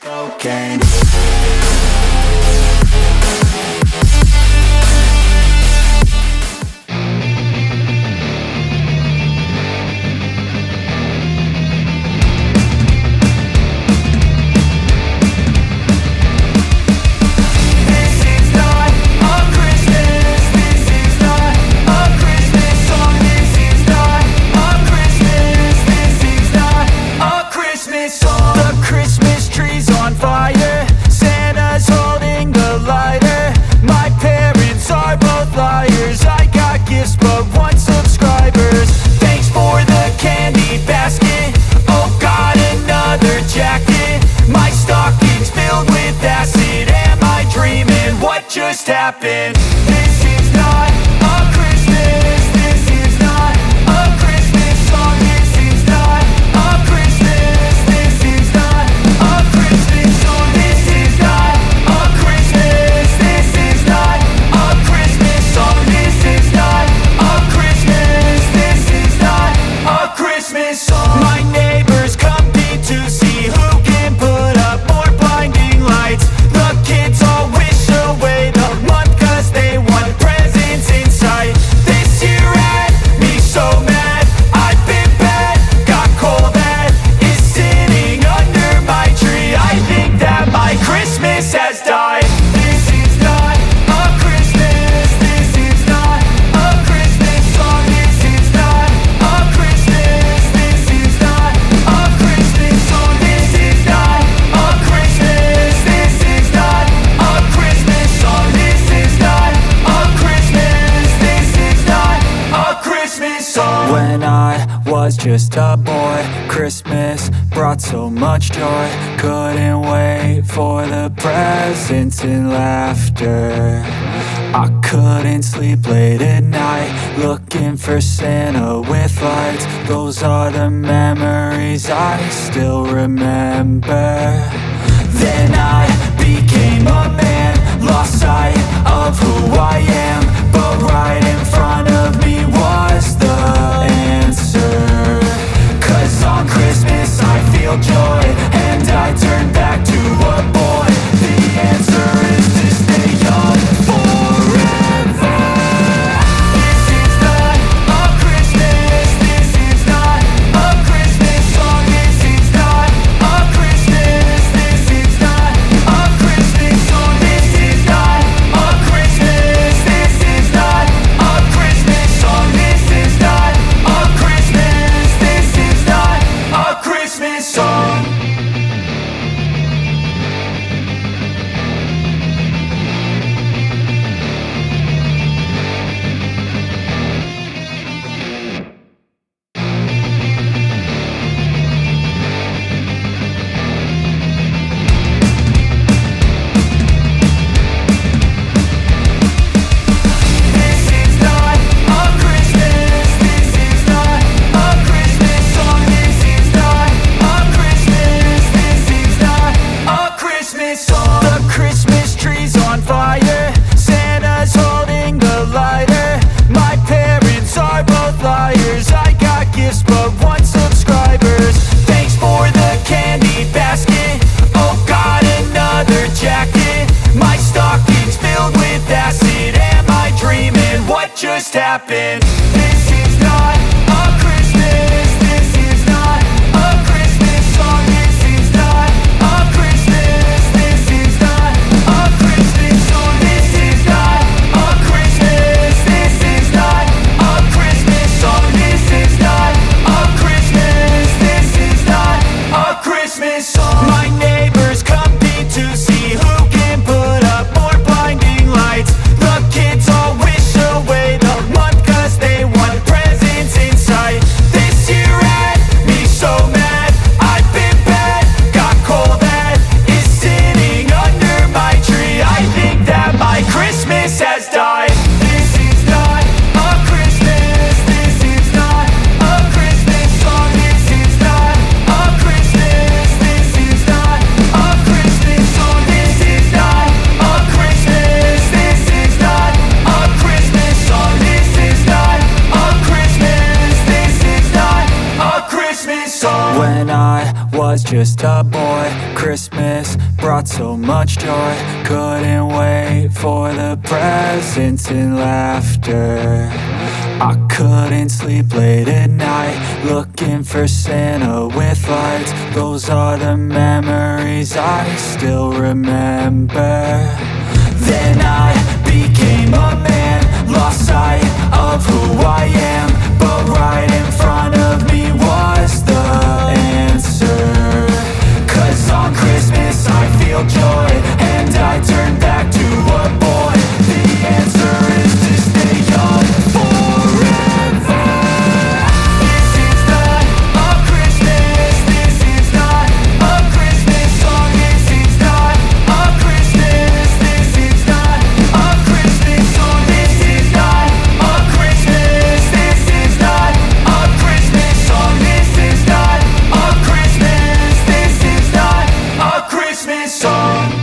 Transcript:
cocaine. Just happened. This is not a Christmas. This is not a Christmas song. This is not a Christmas. This is not a Christmas song. This is not a Christmas. This is not a Christmas song. This is not a Christmas. This is not a Christmas song. My neighbors compete to see who can put up more blinding lights. The kids all wish away the month cause they want presents in sight. This year had me so mad, I've been bad, got coal that is sitting under my tree. I think that my Christmas has died. This is not a Christmas. This is not a Christmas song. This is not a Christmas. This is not a Christmas song. This is not a Christmas. This is not a Christmas song. This is not a Christmas. This is not a Christmas song. When I was just a boy, Christmas brought so much joy. Couldn't wait for the presents and laughter. I couldn't sleep late at night, looking for Santa with lights. Those are the memories I still remember. Then I became a man, lost sight of who I am. But right in front of me was the answer. Cause on Christmas I feel joy, and I turn back to a boy. The answer is to stay young forever. This is not a Christmas. This is not a Christmas song. This is not a Christmas. This is not a Christmas song. This is not a Christmas. This is not a Christmas song. This is not a Christmas. This is not a Christmas song. Just happened. This is not a Christmas. This is not a Christmas song. This is not a Christmas. This is not a Christmas song. This is not a Christmas. This is not a Christmas song. This is not a Christmas. This is not a Christmas song. My neighbors compete to see who can put up more blinding lights. The kids all wish away the month cause they want presents in sight. This year had me so mad, I've been bad, got coal that is sitting under my tree. I think that my Christmas has died. This is not a Christmas. This is not a Christmas song. This is not a Christmas. This is not a Christmas song. This is not a Christmas. This is not a Christmas song. This is not a Christmas. This is not a Christmas song. When I was just a boy, Christmas Christmas brought so much joy. Couldn't wait for the presents and laughter. I couldn't sleep late at night, looking for Santa with lights. Those are the memories I still remember. Then I became a man, lost sight of who I am. But right in front of me was the answer. 'Cause on Christmas I feel joy, and I turn back to a boy. The answer is to stay young forever. This is not a Christmas, this is not a Christmas song. This is not a Christmas, this is not a Christmas song. This is not a Christmas, this is not a Christmas song. This is not a Christmas, this is not a Christmas song.